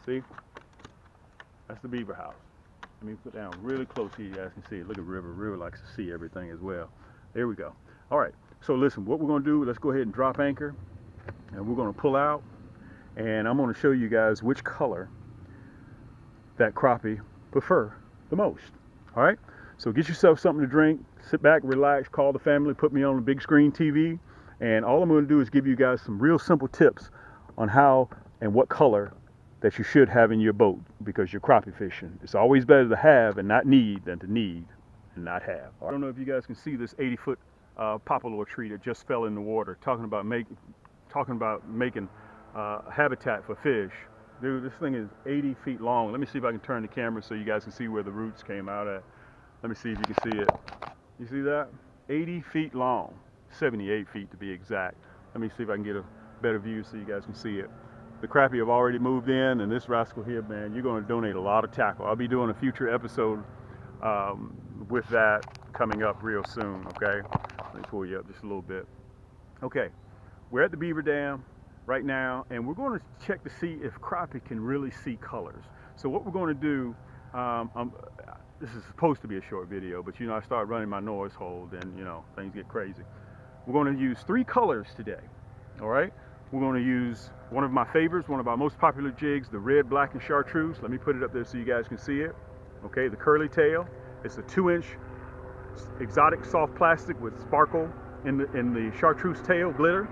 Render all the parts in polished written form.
See? That's the beaver house. Let me put down really close here, you guys can see it. Look at River. River likes to see everything as well. There we go. All right, so listen, what we're gonna do, let's go ahead and drop anchor, and we're gonna pull out, and I'm gonna show you guys which color that crappie prefer the most. All right, so get yourself something to drink, sit back, relax, call the family, put me on the big screen TV, and all I'm gonna do is give you guys some real simple tips on how and what color that you should have in your boat, because you're crappie fishing. It's always better to have and not need than to need and not have. I don't know if you guys can see this 80-foot poplar tree that just fell in the water, talking about making habitat for fish. Dude, this thing is 80 feet long. Let me see if I can turn the camera so you guys can see where the roots came out at. Let me see if you can see it. You see that? 80 feet long, 78 feet to be exact. Let me see if I can get a better view so you guys can see it. The crappie have already moved in, and this rascal here, man, you're going to donate a lot of tackle. I'll be doing a future episode with that coming up real soon, okay? Let me pull you up just a little bit. Okay, we're at the beaver dam right now, and we're going to check to see if crappie can really see colors. So what we're going to do, this is supposed to be a short video, but you know, I start running my noise hole, then you know, things get crazy. We're going to use 3 colors today, all right? We're going to use one of my favorites, one of our most popular jigs, the red, black, and chartreuse. Let me put it up there so you guys can see it. Okay, the curly tail. It's a 2-inch exotic soft plastic with sparkle in the chartreuse tail glitter.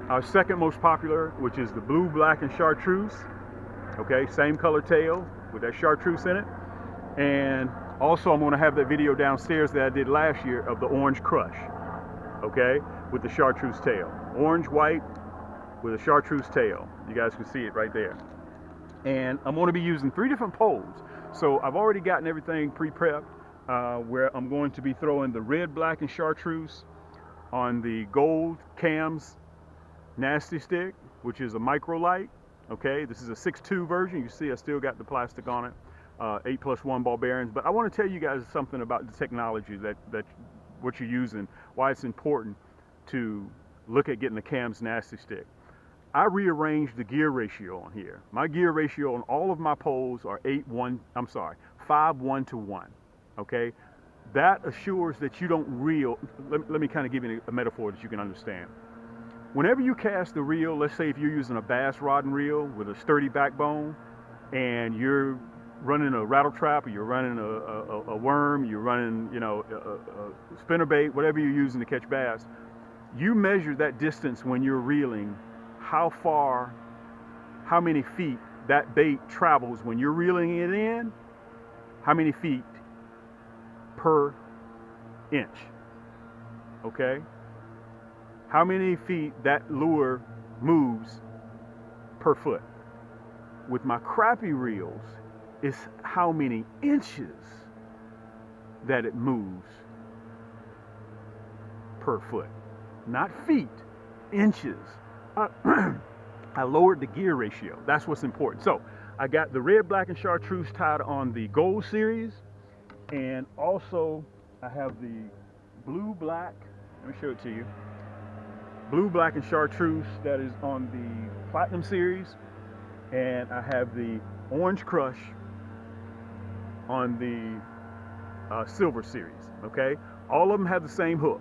Our second most popular, which is the blue, black, and chartreuse. Okay, same color tail with that chartreuse in it. And also I'm going to have that video downstairs that I did last year of the orange crush. Okay, with the chartreuse tail. Orange, white, with a chartreuse tail. You guys can see it right there. And I'm going to be using 3 different poles. So I've already gotten everything pre-prepped, where I'm going to be throwing the red, black, and chartreuse on the gold cams nasty stick, which is a micro light. Okay, this is a 6.2 version. You see I still got the plastic on it, 8+1 ball bearings. But I want to tell you guys something about the technology that what you're using, why it's important to look at getting the cams nasty stick. I rearranged the gear ratio on here. My gear ratio on all of my poles are 5:1 to 1. Okay, that assures that you don't reel. Let me kind of give you a metaphor that you can understand. Whenever you cast a reel, let's say if you're using a bass rod and reel with a sturdy backbone, and you're running a rattle trap, or you're running a worm, you're running, you know, a spinnerbait, whatever you're using to catch bass, you measure that distance when you're reeling, how far, how many feet that bait travels when you're reeling it in, how many feet per inch, okay? How many feet that lure moves per foot. With my crappie reels, it's how many inches that it moves per foot. Not feet, inches. I lowered the gear ratio. That's what's important. So I got the red, black, and chartreuse tied on the gold series, and also I have the blue, black. Let me show it to you. Blue, black, and chartreuse that is on the platinum series, and I have the orange crush on the silver series. Okay, all of them have the same hook.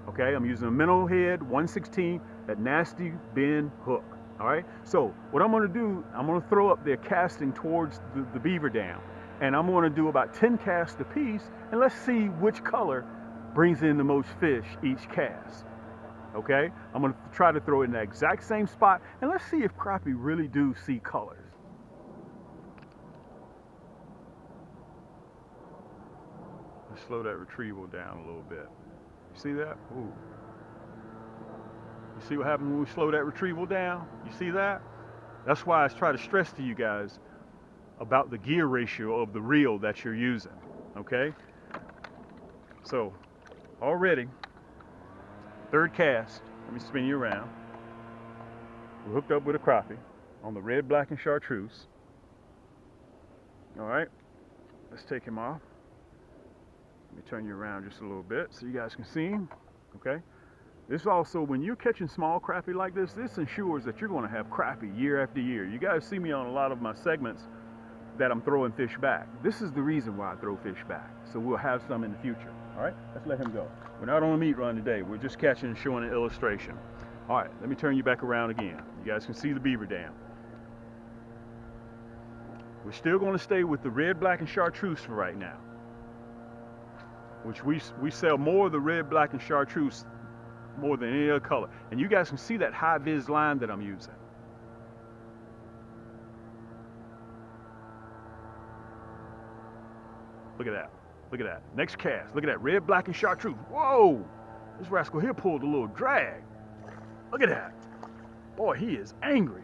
Okay, I'm using a minnow head 1/16, that nasty bend hook. All right, so what I'm going to do, I'm going to throw up there casting towards the beaver dam, and I'm going to do about 10 casts a piece, and let's see which color brings in the most fish each cast. Okay, I'm going to try to throw it in the exact same spot, and let's see if crappie really do see colors. Let's slow that retrieval down a little bit. You see that? Ooh. You see what happens when we slow that retrieval down? You see that? That's why I try to stress to you guys about the gear ratio of the reel that you're using. Okay? So, already, third cast, let me spin you around. We're hooked up with a crappie on the red, black, and chartreuse. All right, let's take him off. Let me turn you around just a little bit so you guys can see him. Okay, This also, when you're catching small crappie like this ensures that you're going to have crappie year after year. You guys see me on a lot of my segments that I'm throwing fish back. This is the reason why I throw fish back. So we'll have some in the future. All right, let's let him go. We're not on a meat run today. We're just catching and showing an illustration. All right, let me turn you back around again. You guys can see the beaver dam. We're still going to stay with the red, black, and chartreuse for right now, which we sell more of the red, black, and chartreuse more than any other color. And you guys can see that high vis line that I'm using. Look at that. Look at that. Next cast. Look at that. Red, black, and chartreuse. Whoa! This rascal here pulled a little drag. Look at that. Boy, he is angry.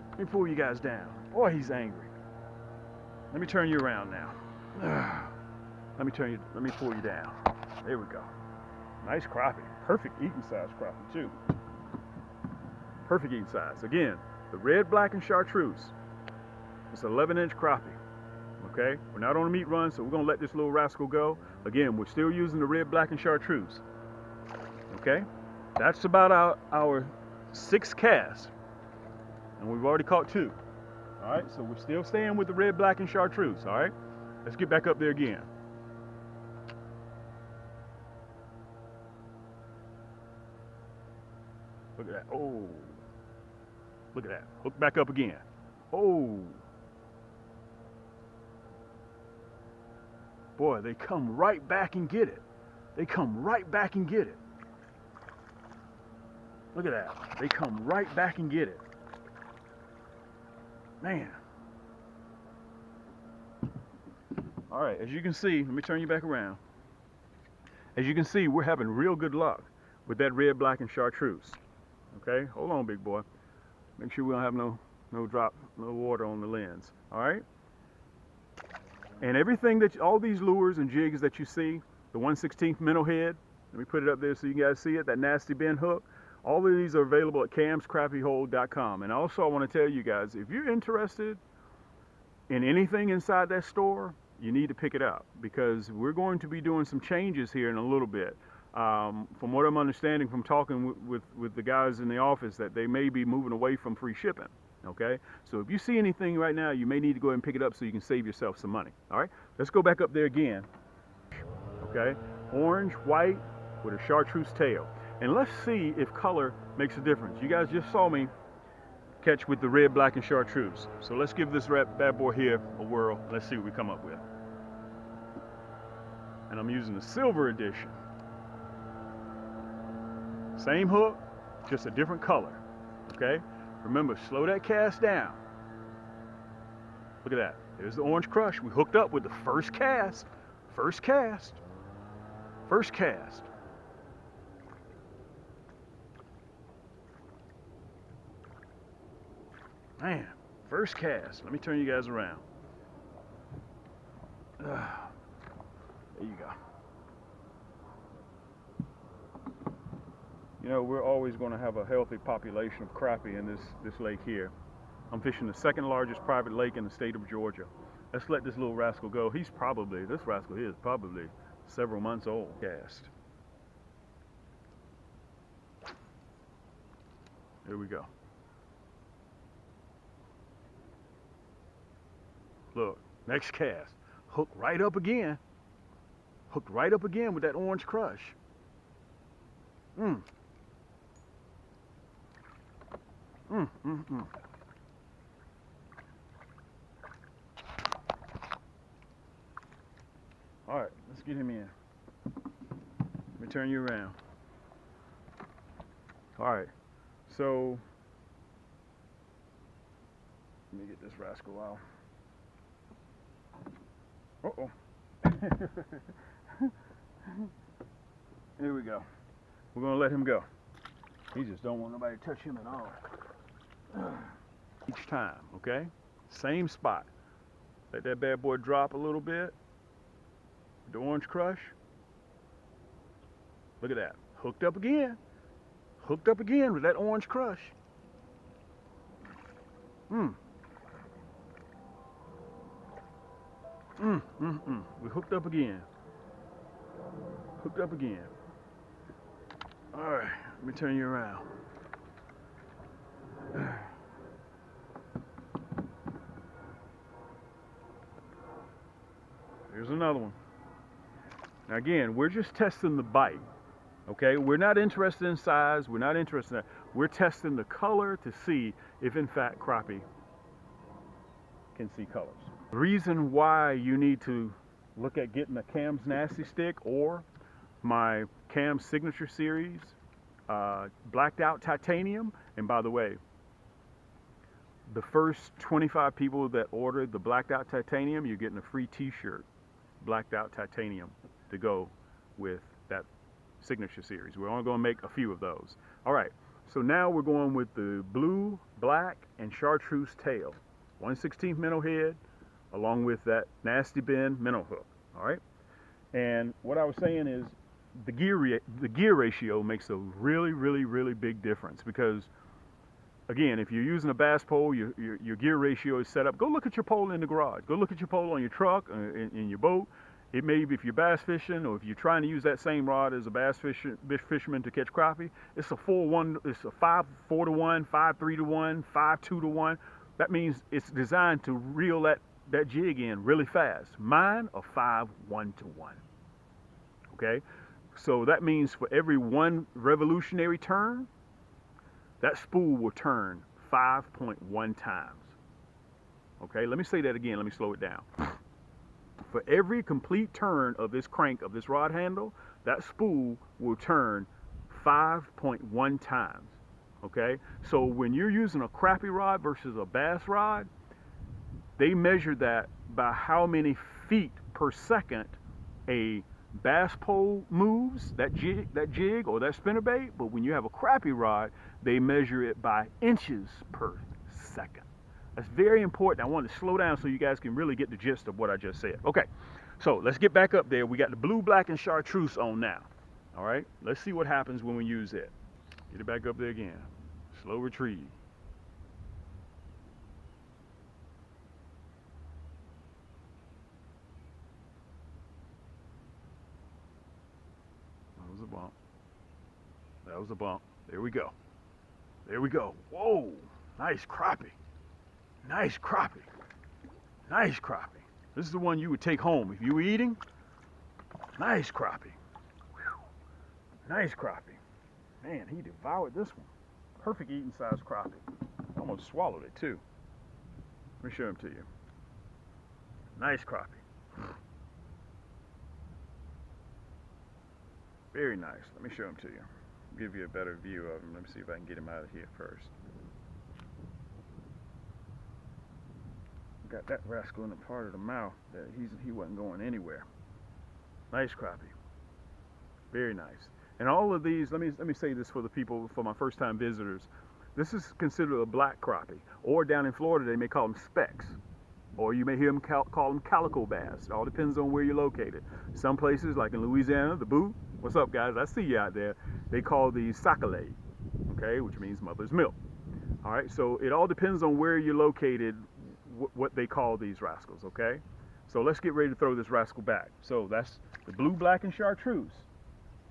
Let me pull you guys down. Boy, he's angry. Let me turn you around now. Let me pull you down. There we go. Nice crappie. Perfect eating size crappie too. Perfect eating size. Again, the red, black, and chartreuse. It's an 11-inch crappie. Okay? We're not on a meat run, so we're going to let this little rascal go. Again, we're still using the red, black, and chartreuse. Okay? That's about our 6th cast. And we've already caught 2. All right? So we're still staying with the red, black, and chartreuse. All right? Let's get back up there again. Look at that. Oh. Look at that. Hook back up again. Oh. Boy, they come right back and get it. They come right back and get it. Look at that. They come right back and get it. Man. All right, as you can see, let me turn you back around. As you can see, we're having real good luck with that red, black, and chartreuse. Okay, hold on, big boy. Make sure we don't have no water on the lens. All right. And everything that, all these lures and jigs that you see, the 1/16 minnow head, let me put it up there so you guys see it, that nasty bend hook, all of these are available at camscrappiehold.com. And also I want to tell you guys, if you're interested in anything inside that store, you need to pick it up because we're going to be doing some changes here in a little bit. From what I'm understanding from talking with the guys in the office, that they may be moving away from free shipping. Okay, so if you see anything right now, you may need to go ahead and pick it up so you can save yourself some money. All right, let's go back up there again. Okay, orange, white with a chartreuse tail. And let's see if color makes a difference. You guys just saw me catch with the red, black, and chartreuse. So let's give this bad boy here a whirl. Let's see what we come up with. And I'm using the silver edition. Same hook, just a different color. Okay, remember, slow that cast down. Look at that. There's the orange crush. We hooked up with the first cast. First cast. First cast. Man, first cast. Let me turn you guys around. There you go. You know, we're always going to have a healthy population of crappie in this lake here. I'm fishing the 2nd largest private lake in the state of Georgia. Let's let this little rascal go. This rascal here is probably several months old. Cast. Here we go. Look, next cast. Hook right up again. Hooked right up again with that orange crush. All right, let's get him in. Let me turn you around. All right, so let me get this rascal out. Uh-oh. Here we go. We're gonna let him go. He just don't want nobody to touch him at all. Each time, okay? Same spot. Let that bad boy drop a little bit. The orange crush. Look at that. Hooked up again. Hooked up again with that orange crush. We hooked up again. Hooked up again. All right, let me turn you around. Here's another one. Now again, we're just testing the bite. Okay, we're not interested in size. We're not interested in that. We're testing the color to see if in fact crappie can see colors. The reason why you need to look at getting a Cam's Nasty Stick or my Cam's Signature Series blacked out titanium. And by the way, the first 25 people that ordered the blacked out titanium, you're getting a free t-shirt, blacked out titanium, to go with that Signature Series. We're only going to make a few of those. All right, so now we're going with the blue, black, and chartreuse tail. 1/16 minnow head, along with that nasty bend minnow hook. All right, and what I was saying is the gear ratio makes a really big difference, because again, if you're using a bass pole, your gear ratio is set up. Go look at your pole in the garage. Go look at your pole on your truck, in your boat. It may be if you're bass fishing, or if you're trying to use that same rod as a bass fisherman to catch crappie. It's a 4-1. It's a 5-4 to 1, 5-3 to 1, 5-2 to 1. That means it's designed to reel that jig in really fast. Mine a 5-1 to 1. Okay, so that means for every one revolutionary turn, that spool will turn 5.1 times. Okay, let me say that again. Let me slow it down. For every complete turn of this crank, of this rod handle, that spool will turn 5.1 times. Okay, so when you're using a crappie rod versus a bass rod, they measure that by how many feet per second a bass pole moves, that jig or that spinnerbait. But when you have a crappie rod, they measure it by inches per second. That's very important. I want to slow down so you guys can really get the gist of what I just said. Okay, so let's get back up there. We got the blue, black, and chartreuse on now. All right, let's see what happens when we use it. Get it back up there again. Slow retrieve. That was a bump. That was a bump. There we go. There we go. Whoa, nice crappie. Nice crappie. Nice crappie. This is the one you would take home if you were eating. Nice crappie. Whew. Nice crappie. Man, he devoured this one. Perfect eating size crappie. Almost swallowed it too. Let me show him to you. Nice crappie. Very nice. Let me show him to you. Give you a better view of him. Let me see if I can get him out of here first. Got that rascal in the part of the mouth that he wasn't going anywhere. Nice crappie. Very nice. And all of these, let me say this for the people, for my first time visitors. This is considered a black crappie, or down in Florida they may call them specks, or you may hear them call them calico bass. It all depends on where you're located. Some places, like in Louisiana, the boot. What's up, guys? I see you out there. They call these sacalade, okay, which means mother's milk. All right, so it all depends on where you're located, what they call these rascals, okay? So let's get ready to throw this rascal back. So that's the blue, black, and chartreuse.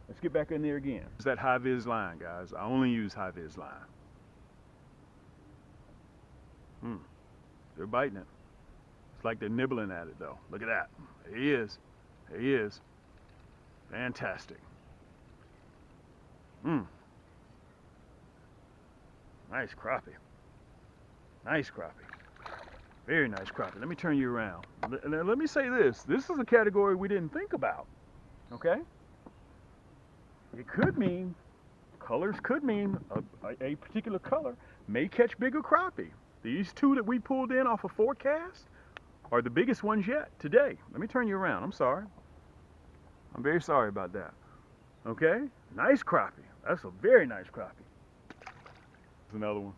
Let's get back in there again. It's that high-vis line, guys. I only use high-vis line. They're biting it. It's like they're nibbling at it, though. Look at that. There he is. There he is. Fantastic. Nice crappie. Nice crappie. Very nice crappie. Let me turn you around. Let me say this. This is a category we didn't think about. Okay? It could mean, colors could mean a particular color may catch bigger crappie. These two that we pulled in off a forecast are the biggest ones yet today. Let me turn you around. I'm sorry. I'm very sorry about that. Okay? Nice crappie. That's a very nice crappie. There's another one.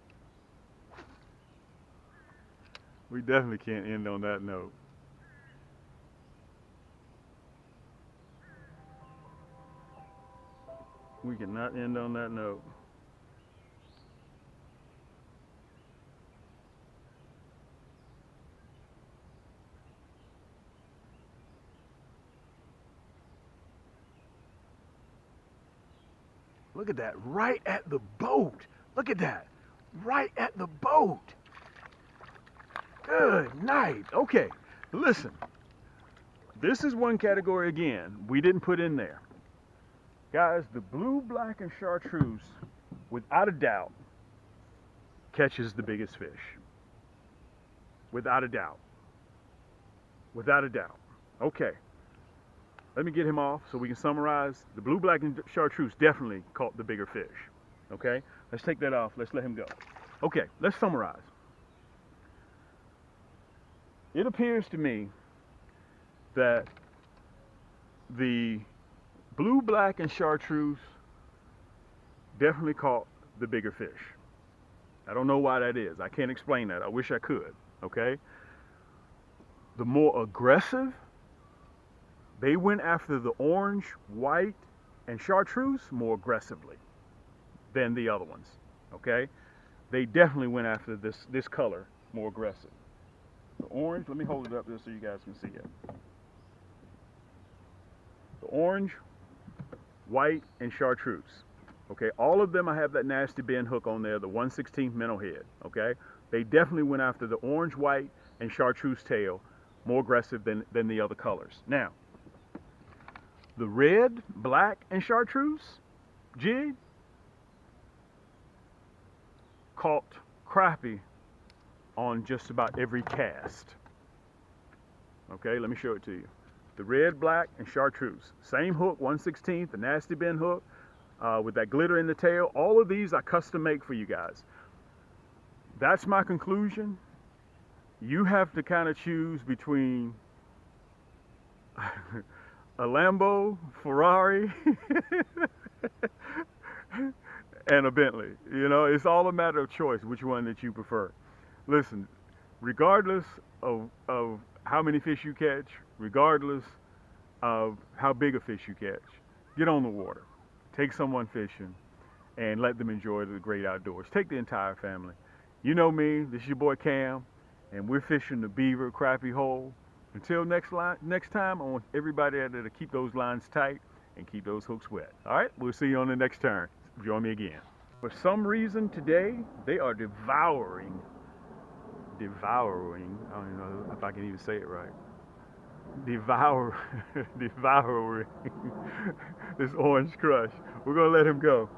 We definitely can't end on that note. We cannot end on that note. Look at that, right at the boat. Look at that, right at the boat. Good night. Okay, listen. This is one category again we didn't put in there. Guys, the blue, black, and chartreuse, without a doubt, catches the biggest fish. Without a doubt. Without a doubt. Okay. Let me get him off so we can summarize. The blue, black, and chartreuse definitely caught the bigger fish. Okay? Let's take that off. Let's let him go. Okay, let's summarize. It appears to me that the blue, black, and chartreuse definitely caught the bigger fish. I don't know why that is. I can't explain that. I wish I could. Okay? The more aggressive, they went after the orange, white, and chartreuse more aggressively than the other ones. Okay? They definitely went after this color more aggressive. The orange, let me hold it up just so you guys can see it. The orange, white, and chartreuse. Okay, all of them I have that nasty bend hook on there, the 1/16 minnow head. Okay, they definitely went after the orange, white, and chartreuse tail more aggressive than the other colors. Now, the red, black, and chartreuse jig caught crappie on just about every cast. Okay, let me show it to you. The red, black, and chartreuse. Same hook, 1/16, the nasty bend hook with that glitter in the tail. All of these I custom make for you guys. That's my conclusion. You have to kind of choose between a Lambo, Ferrari, and a Bentley. You know, it's all a matter of choice, which one that you prefer. Listen, regardless of how many fish you catch, regardless of how big a fish you catch, get on the water. Take someone fishing and let them enjoy the great outdoors. Take the entire family. You know me, this is your boy Cam, and we're fishing the beaver crappie hole. Until next time, I want everybody out there to keep those lines tight and keep those hooks wet. All right, we'll see you on the next turn. Join me again. For some reason today, they are devouring, I don't know if I can even say it right, devouring this orange crush. We're gonna let him go.